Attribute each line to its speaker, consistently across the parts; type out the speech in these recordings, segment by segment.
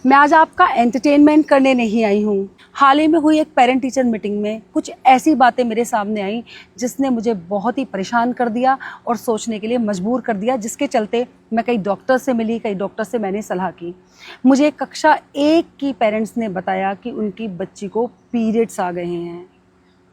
Speaker 1: मैं आज आपका एंटरटेनमेंट करने नहीं आई हूँ। हाल ही में हुई एक पेरेंट टीचर मीटिंग में कुछ ऐसी बातें मेरे सामने आई जिसने मुझे बहुत ही परेशान कर दिया और सोचने के लिए मजबूर कर दिया, जिसके चलते मैं कई डॉक्टर से मिली, कई डॉक्टर से मैंने सलाह की। मुझे कक्षा 1 की पेरेंट्स ने बताया कि उनकी बच्ची को पीरियड्स आ गए हैं।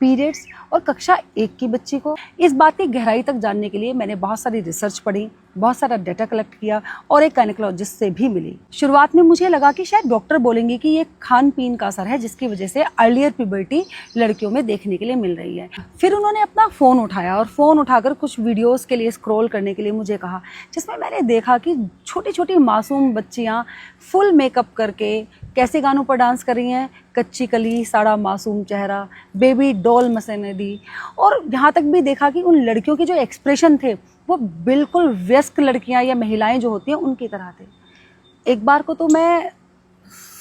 Speaker 1: पीरियड्स और कक्षा 1 की बच्ची को। इस बात की गहराई तक जानने के लिए मैंने बहुत सारी रिसर्च पढ़ी, बहुत सारा डाटा कलेक्ट किया और एक गायनेकोलॉजिस्ट से भी मिली। शुरुआत में मुझे लगा कि शायद डॉक्टर बोलेंगे कि ये खान पीन का असर है, जिसकी वजह से अर्लियर प्यूबर्टी लड़कियों में देखने के लिए मिल रही है। फिर उन्होंने अपना फ़ोन उठाया और फ़ोन उठाकर कुछ वीडियोस के लिए स्क्रॉल करने के लिए मुझे कहा, जिसमें मैंने देखा कि छोटी छोटी मासूम बच्चियाँ फुल मेकअप करके कैसे गानों पर डांस कर रही हैं। कच्ची कली साड़ा मासूम चेहरा, बेबी डॉल मसने दी। और यहाँ तक भी देखा कि उन लड़कियों के जो एक्सप्रेशन थे वो बिल्कुल वयस्क लड़कियाँ या महिलाएं जो होती हैं उनकी तरह थे। एक बार को तो मैं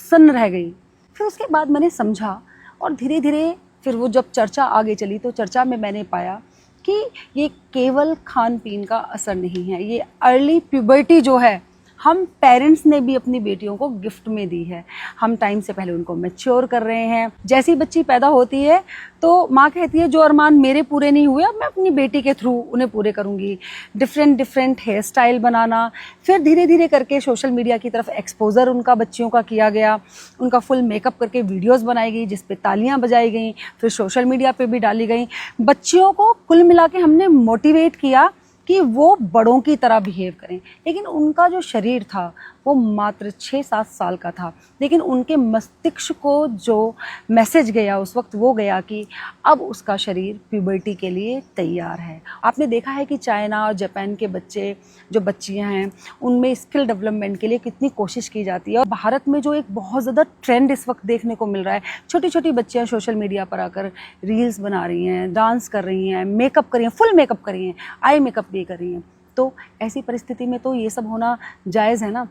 Speaker 1: सन्न रह गई। फिर उसके बाद मैंने समझा और धीरे धीरे फिर वो जब चर्चा आगे चली तो चर्चा में मैंने पाया कि ये केवल खान पीन का असर नहीं है, ये अर्ली प्यूबर्टी जो है हम पेरेंट्स ने भी अपनी बेटियों को गिफ्ट में दी है। हम टाइम से पहले उनको मैच्योर कर रहे हैं। जैसी बच्ची पैदा होती है तो माँ कहती है जो अरमान मेरे पूरे नहीं हुए अब मैं अपनी बेटी के थ्रू उन्हें पूरे करूँगी। डिफरेंट हेयर स्टाइल बनाना, फिर धीरे धीरे करके सोशल मीडिया की तरफ एक्सपोजर उनका बच्चियों का किया गया। उनका फुल मेकअप करके वीडियोज़ बनाई गई जिस पे तालियाँ बजाई गई, फिर सोशल मीडिया पे भी डाली गई। बच्चियों को कुल मिला के हमने मोटिवेट किया कि वो बड़ों की तरह बिहेव करें, लेकिन उनका जो शरीर था वो मात्र 6-7 साल का था। लेकिन उनके मस्तिष्क को जो मैसेज गया उस वक्त वो गया कि अब उसका शरीर प्यूबर्टी के लिए तैयार है। आपने देखा है कि चाइना और जापान के बच्चे जो बच्चियां हैं उनमें स्किल डेवलपमेंट के लिए कितनी कोशिश की जाती है। और भारत में जो एक बहुत ज़्यादा ट्रेंड इस वक्त देखने को मिल रहा है, छोटी छोटी बच्चियाँ सोशल मीडिया पर आकर रील्स बना रही हैं, डांस कर रही हैं, मेकअप कर रही हैं, फुल मेकअप कर रही हैं, आई मेकअप भी कर रही हैं। तो ऐसी परिस्थिति में तो ये सब होना जायज़ है ना।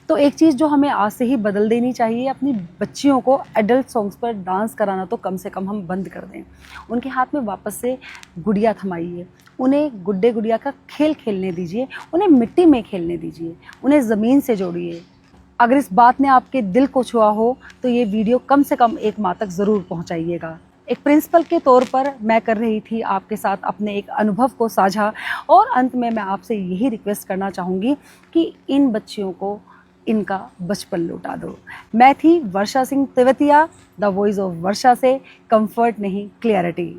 Speaker 1: तो एक चीज़ जो हमें आज से ही बदल देनी चाहिए, अपनी बच्चियों को एडल्ट सॉन्ग्स पर डांस कराना तो कम से कम हम बंद कर दें। उनके हाथ में वापस से गुड़िया थमाइए, उन्हें गुड्डे गुड़िया का खेल खेलने दीजिए, उन्हें मिट्टी में खेलने दीजिए, उन्हें ज़मीन से जोड़िए। अगर इस बात ने आपके दिल को छुआ हो तो ये वीडियो कम से कम एक माँ तक ज़रूर पहुँचाइएगा। एक प्रिंसिपल के तौर पर मैं कर रही थी आपके साथ अपने एक अनुभव को साझा, और अंत में मैं आपसे यही रिक्वेस्ट करना चाहूँगी कि इन बच्चियों को इनका बचपन लौटा दो। मैं थी Varsha Singh Tewatia, the voice of Varsha से। कंफर्ट नहीं, क्लियरिटी।